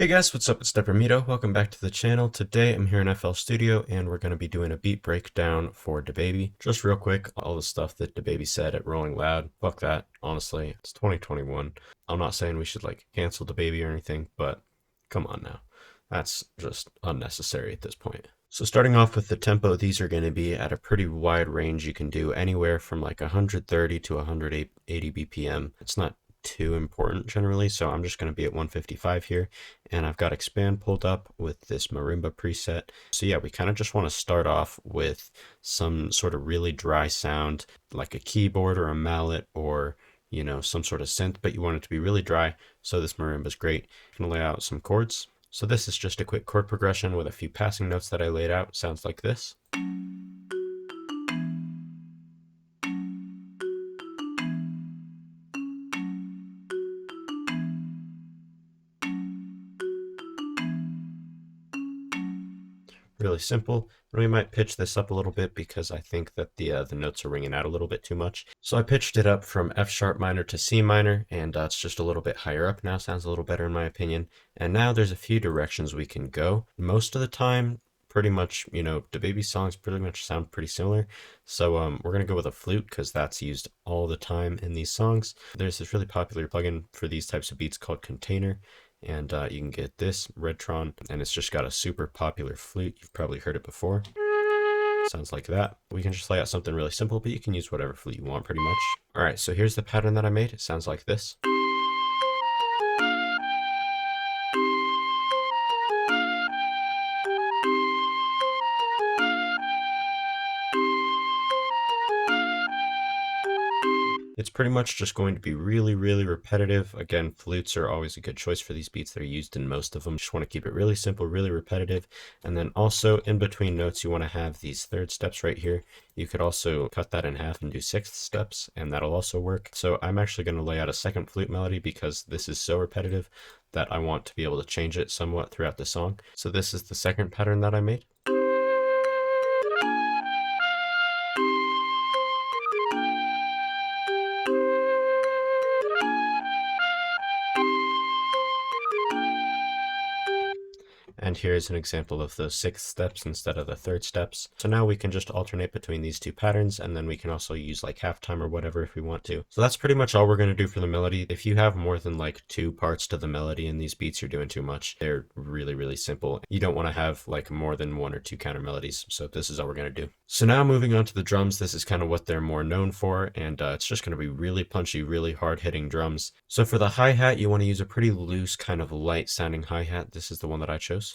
Hey guys, what's up? It's Deprimido. Welcome back to the channel. Today I'm here in FL Studio and we're going to be doing a beat breakdown for DaBaby. Just real quick, all the stuff that DaBaby said at Rolling Loud. Fuck that, honestly. It's 2021. I'm not saying we should like cancel DaBaby or anything, but come on now. That's just unnecessary at this point. So starting off with the tempo, these are going to be at a pretty wide range. You can do anywhere from like 130 to 180 BPM. It's not too important generally, so I'm just going to be at 155 here, and I've got expand pulled up with this marimba preset. So yeah, we kind of just want to start off with some sort of really dry sound like a keyboard or a mallet or some sort of synth, but you want it to be really dry, so this marimba is great. I'm going to lay out some chords. So this is just a quick chord progression with a few passing notes that I laid out. Sounds like this. Really simple. And we might pitch this up a little bit because I think that the notes are ringing out a little bit too much. So I pitched it up from F sharp minor to C minor, and it's just a little bit higher up now. Sounds a little better in my opinion. And now there's a few directions we can go. Most of the time, pretty much, DaBaby songs pretty much sound pretty similar. So we're going to go with a flute because that's used all the time in these songs. There's this really popular plugin for these types of beats called Container. And you can get this Redtron, and it's just got a super popular flute. You've probably heard it before. Sounds like that. We can just lay out something really simple, but you can use whatever flute you want pretty much. All right, so here's the pattern that I made. It sounds like this. It's pretty much just going to be really, really repetitive. Again, flutes are always a good choice for these beats. They're used in most of them. Just want to keep it really simple, really repetitive. And then also in between notes, you want to have these third steps right here. You could also cut that in half and do sixth steps, and that'll also work. So I'm actually going to lay out a second flute melody because this is so repetitive that I want to be able to change it somewhat throughout the song. So this is the second pattern that I made. And here's an example of those sixth steps instead of the third steps. So now we can just alternate between these two patterns, and then we can also use like halftime or whatever if we want to. So that's pretty much all we're going to do for the melody. If you have more than like 2 parts to the melody in these beats, you're doing too much. They're really, really simple. You don't want to have like more than 1 or 2 counter melodies. So this is all we're going to do. So now moving on to the drums, this is kind of what they're more known for, and it's just going to be really punchy, really hard hitting drums. So for the hi-hat, you want to use a pretty loose kind of light sounding hi-hat. This is the one that I chose.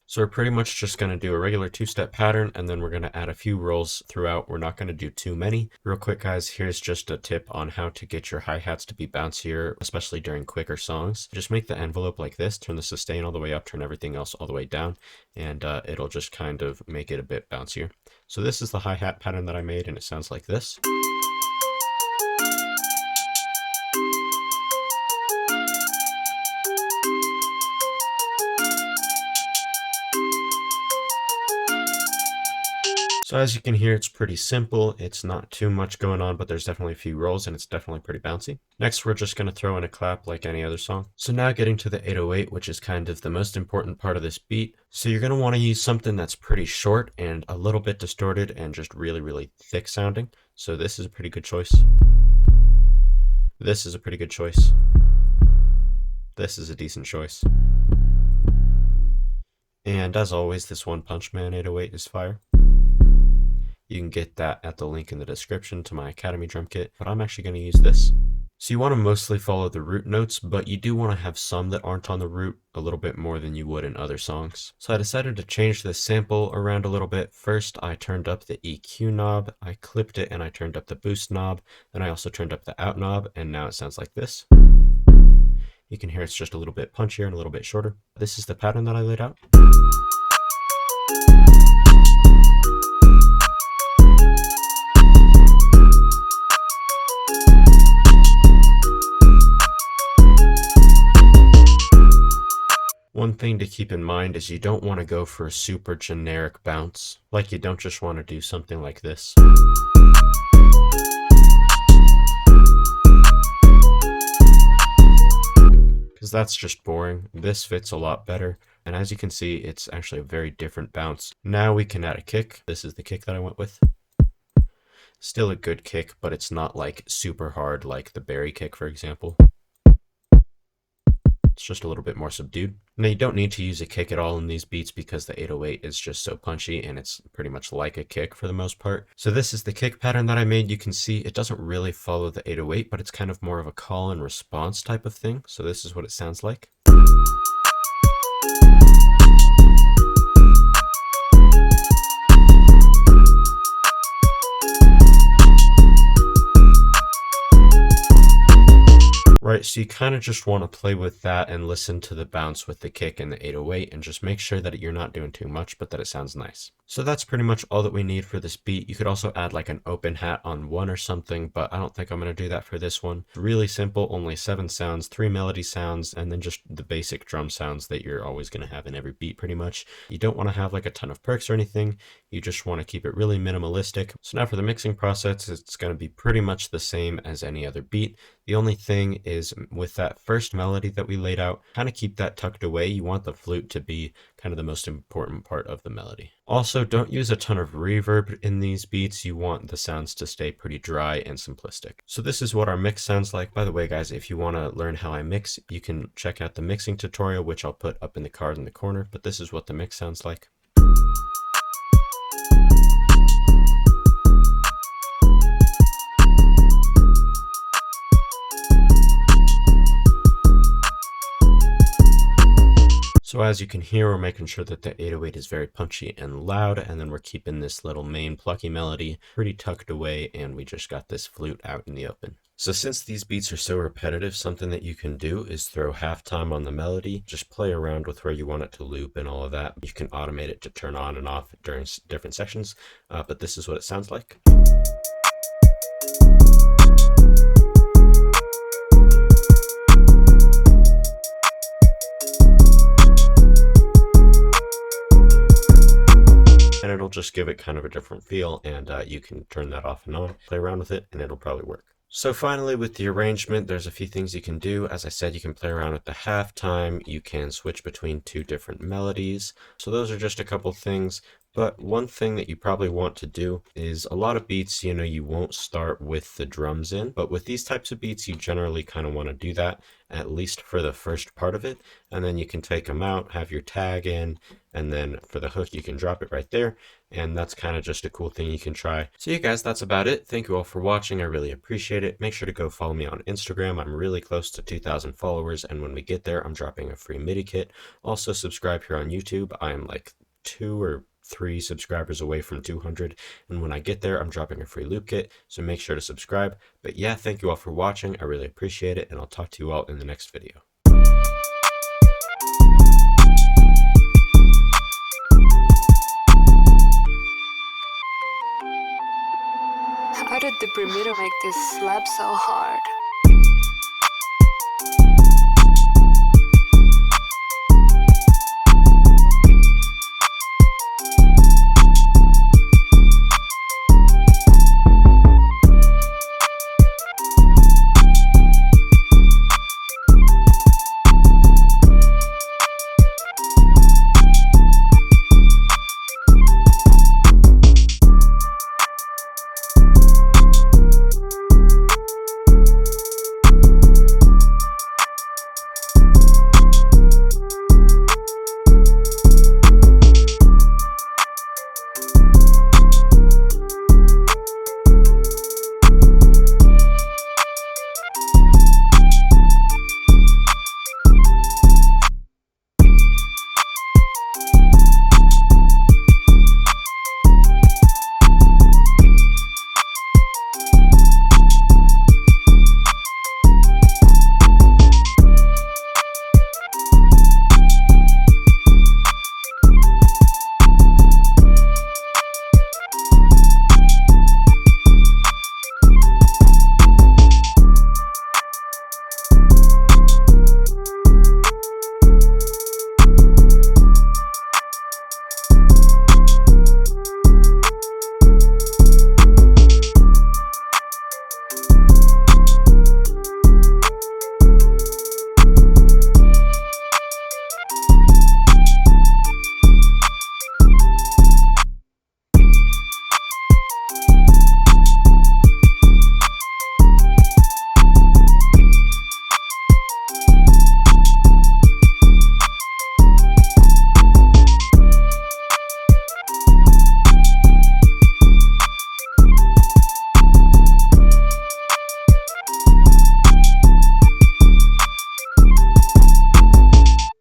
So we're pretty much just going to do a regular 2-step pattern, and then we're going to add a few rolls throughout. We're not going to do too many. Real quick, guys, here's just a tip on how to get your hi-hats to be bouncier, especially during quicker songs. Just make the envelope like this, turn the sustain all the way up, turn everything else all the way down, and it'll just kind of make it a bit bouncier. So this is the hi-hat pattern that I made, and it sounds like this. So as you can hear, it's pretty simple. It's not too much going on, but there's definitely a few rolls and it's definitely pretty bouncy. Next, we're just going to throw in a clap like any other song. So now getting to the 808, which is kind of the most important part of this beat. So you're going to want to use something that's pretty short and a little bit distorted and just really, really thick sounding. So this is a pretty good choice. This is a pretty good choice. This is a decent choice. And as always, this One Punch Man 808 is fire. You can get that at the link in the description to my Academy drum kit, but I'm actually going to use this. So you want to mostly follow the root notes, but you do want to have some that aren't on the root a little bit more than you would in other songs. So I decided to change this sample around a little bit. First, I turned up the EQ knob, I clipped it, and I turned up the boost knob. Then I also turned up the out knob, and now it sounds like this. You can hear it's just a little bit punchier and a little bit shorter. This is the pattern that I laid out. One thing to keep in mind is you don't want to go for a super generic bounce. Like you don't just want to do something like this. because that's just boring. This fits a lot better. And as you can see, it's actually a very different bounce. Now we can add a kick. This is the kick that I went with. Still a good kick, but it's not like super hard like the berry kick, for example. It's just a little bit more subdued. Now you don't need to use a kick at all in these beats because the 808 is just so punchy and it's pretty much like a kick for the most part. So this is the kick pattern that I made. You can see it doesn't really follow the 808, but it's kind of more of a call and response type of thing. So this is what it sounds like. Right, so you kind of just want to play with that and listen to the bounce with the kick and the 808 and just make sure that you're not doing too much, but that it sounds nice. So that's pretty much all that we need for this beat. You could also add like an open hat on one or something, but I don't think I'm going to do that for this one. It's really simple, only 7 sounds, 3 melody sounds, and then just the basic drum sounds that you're always going to have in every beat pretty much. You don't want to have like a ton of perks or anything. You just want to keep it really minimalistic. So now for the mixing process, it's going to be pretty much the same as any other beat. The only thing is with that first melody that we laid out, kind of keep that tucked away. You want the flute to be kind of the most important part of the melody. Also, don't use a ton of reverb in these beats. You want the sounds to stay pretty dry and simplistic. So this is what our mix sounds like. By the way, guys, if you want to learn how I mix, you can check out the mixing tutorial, which I'll put up in the card in the corner, but this is what the mix sounds like. So as you can hear, we're making sure that the 808 is very punchy and loud, and then we're keeping this little main plucky melody pretty tucked away, and we just got this flute out in the open. So since these beats are so repetitive, something that you can do is throw halftime on the melody, just play around with where you want it to loop and all of that. You can automate it to turn on and off during different sections, but this is what it sounds like. And it'll just give it kind of a different feel, and you can turn that off and on, play around with it, and it'll probably work. So finally, with the arrangement, there's a few things you can do. As I said, you can play around with the halftime, you can switch between 2 different melodies. So those are just a couple things. But one thing that you probably want to do is a lot of beats, you won't start with the drums in, but with these types of beats, you generally kind of want to do that, at least for the first part of it. And then you can take them out, have your tag in, and then for the hook, you can drop it right there. And that's kind of just a cool thing you can try. So yeah, guys, that's about it. Thank you all for watching. I really appreciate it. Make sure to go follow me on Instagram. I'm really close to 2,000 followers. And when we get there, I'm dropping a free MIDI kit. Also subscribe here on YouTube. I am like 2 or 3 subscribers away from 200, and when I get there, I'm dropping a free loop kit, so make sure to subscribe. But yeah, thank you all for watching. I really appreciate it, and I'll talk to you all in the next video. How did Deprimido make this slap so hard?